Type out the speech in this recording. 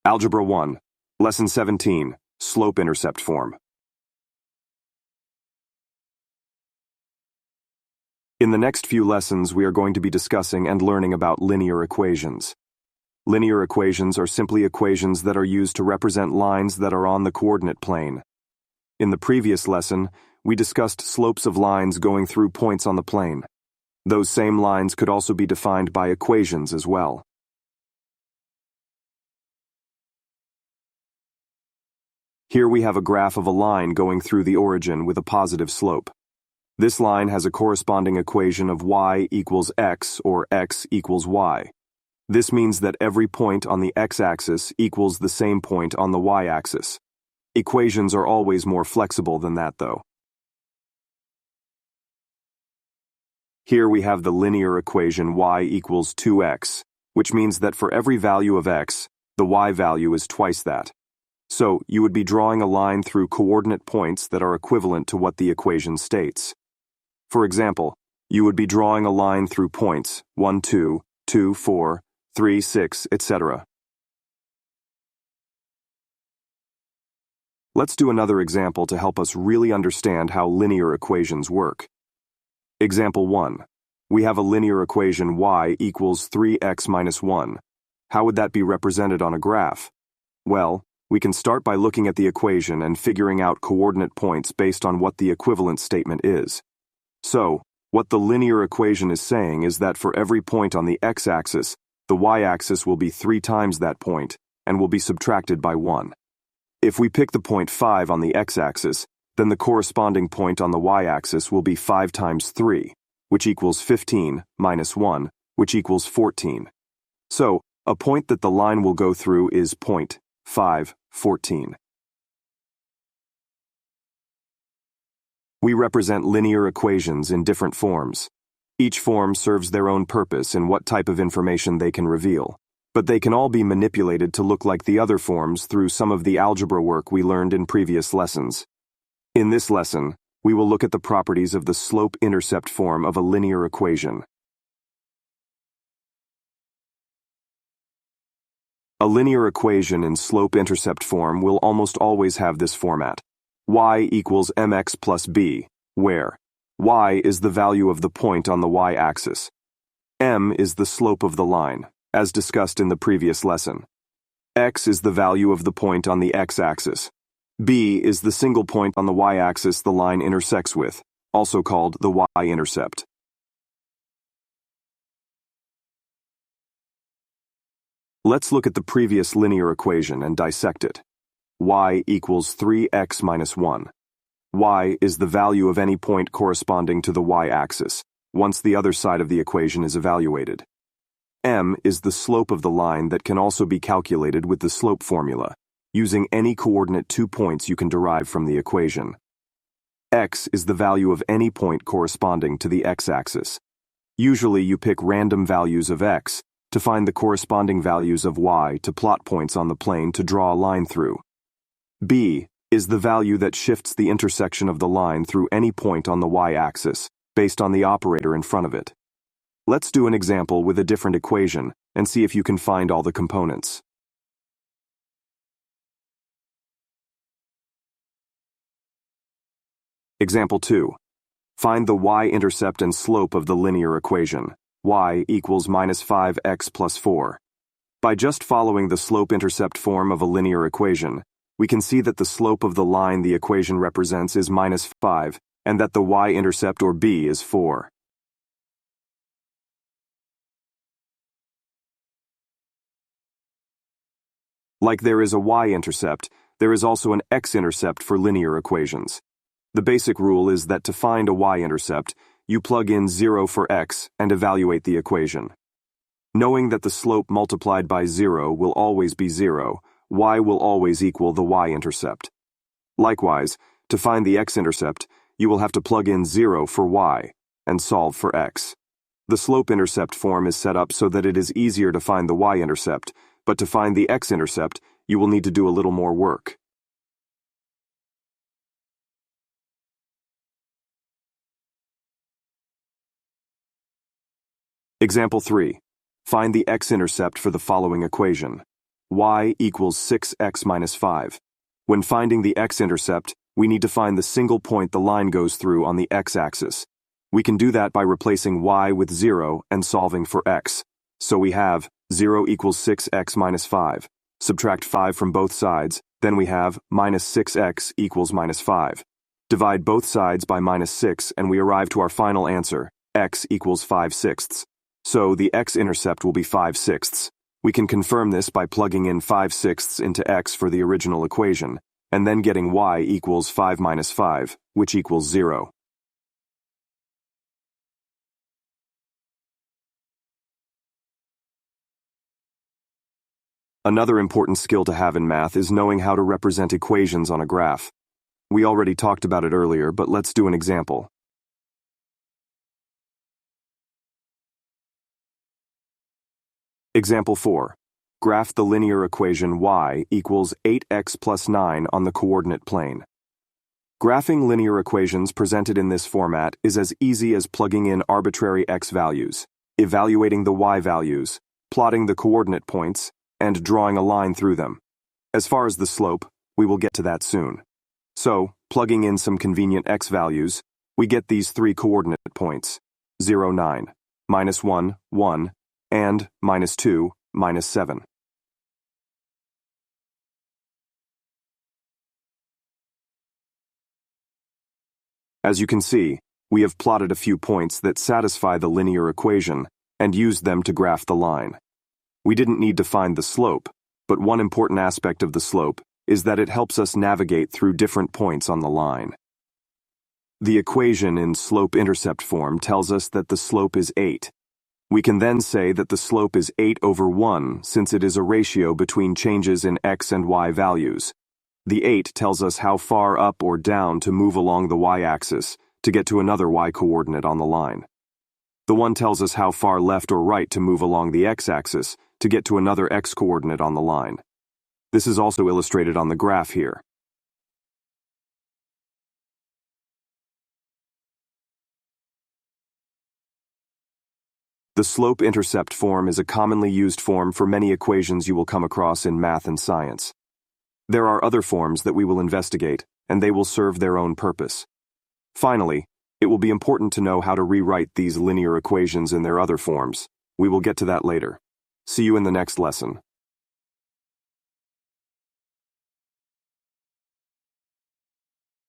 Algebra 1, Lesson 17, Slope-Intercept form. In the next few lessons, we are going to be discussing and learning about linear equations. Linear equations are simply equations that are used to represent lines that are on the coordinate plane. In the previous lesson, we discussed slopes of lines going through points on the plane. Those same lines could also be defined by equations as well. Here we have a graph of a line going through the origin with a positive slope. This line has a corresponding equation of y equals x or x equals y. This means that every point on the x-axis equals the same point on the y-axis. Equations are always more flexible than that, though. Here we have the linear equation y equals 2x, which means that for every value of x, the y value is twice that. So, you would be drawing a line through coordinate points that are equivalent to what the equation states. For example, you would be drawing a line through points 1, 2, 2, 4, 3, 6, etc. Let's do another example to help us really understand how linear equations work. Example 1. We have a linear equation y equals 3x minus 1. How would that be represented on a graph? Well, we can start by looking at the equation and figuring out coordinate points based on what the equivalent statement is. So, what the linear equation is saying is that for every point on the x-axis, the y-axis will be 3 times that point and will be subtracted by 1. If we pick the point 5 on the x-axis, then the corresponding point on the y-axis will be 5 times 3, which equals 15, minus 1, which equals 14. So, a point that the line will go through is point 5, 14. We represent linear equations in different forms. Each form serves their own purpose in what type of information they can reveal, but they can all be manipulated to look like the other forms through some of the algebra work we learned in previous lessons. In this lesson, we will look at the properties of the slope-intercept form of a linear equation. A linear equation in slope-intercept form will almost always have this format: y equals mx plus b, where y is the value of the point on the y-axis. M is the slope of the line, as discussed in the previous lesson. X is the value of the point on the x-axis. B is the single point on the y-axis the line intersects with, also called the y-intercept. Let's look at the previous linear equation and dissect it. Y equals 3x minus 1. Y is the value of any point corresponding to the y-axis, once the other side of the equation is evaluated. M is the slope of the line that can also be calculated with the slope formula, using any coordinate 2 points you can derive from the equation. X is the value of any point corresponding to the x-axis. Usually you pick random values of x to find the corresponding values of y to plot points on the plane to draw a line through. B is the value that shifts the intersection of the line through any point on the y-axis, based on the operator in front of it. Let's do an example with a different equation and see if you can find all the components. Example 2. Find the y-intercept and slope of the linear equation. Y equals minus 5x plus 4. By just following the slope-intercept form of a linear equation, we can see that the slope of the line the equation represents is minus 5, and that the y-intercept or b is 4. Like there is a y-intercept, there is also an x-intercept for linear equations. The basic rule is that to find a y-intercept, you plug in 0 for x and evaluate the equation. Knowing that the slope multiplied by 0 will always be 0, y will always equal the y-intercept. Likewise, to find the x-intercept, you will have to plug in 0 for y and solve for x. The slope-intercept form is set up so that it is easier to find the y-intercept, but to find the x-intercept, you will need to do a little more work. Example 3. Find the x-intercept for the following equation. y equals 6x minus 5. When finding the x-intercept, we need to find the single point the line goes through on the x-axis. We can do that by replacing y with 0 and solving for x. So we have 0 equals 6x minus 5. Subtract 5 from both sides, then we have minus 6x equals minus 5. Divide both sides by minus 6 and we arrive to our final answer, x equals 5/6. So the x-intercept will be 5/6. We can confirm this by plugging in 5/6 into x for the original equation, and then getting y equals 5 minus 5, which equals 0. Another important skill to have in math is knowing how to represent equations on a graph. We already talked about it earlier, but let's do an example. Example 4. Graph the linear equation y equals 8x plus 9 on the coordinate plane. Graphing linear equations presented in this format is as easy as plugging in arbitrary x values, evaluating the y values, plotting the coordinate points, and drawing a line through them. As far as the slope, we will get to that soon. So, plugging in some convenient x values, we get these three coordinate points, 0, 9, -1, 1, and -2, -7. As you can see, we have plotted a few points that satisfy the linear equation and used them to graph the line. We didn't need to find the slope, but one important aspect of the slope is that it helps us navigate through different points on the line. The equation in slope-intercept form tells us that the slope is 8. We can then say that the slope is 8 over 1 since it is a ratio between changes in x and y values. The 8 tells us how far up or down to move along the y-axis to get to another y-coordinate on the line. The 1 tells us how far left or right to move along the x-axis to get to another x-coordinate on the line. This is also illustrated on the graph here. The slope-intercept form is a commonly used form for many equations you will come across in math and science. There are other forms that we will investigate, and they will serve their own purpose. Finally, it will be important to know how to rewrite these linear equations in their other forms. We will get to that later. See you in the next lesson.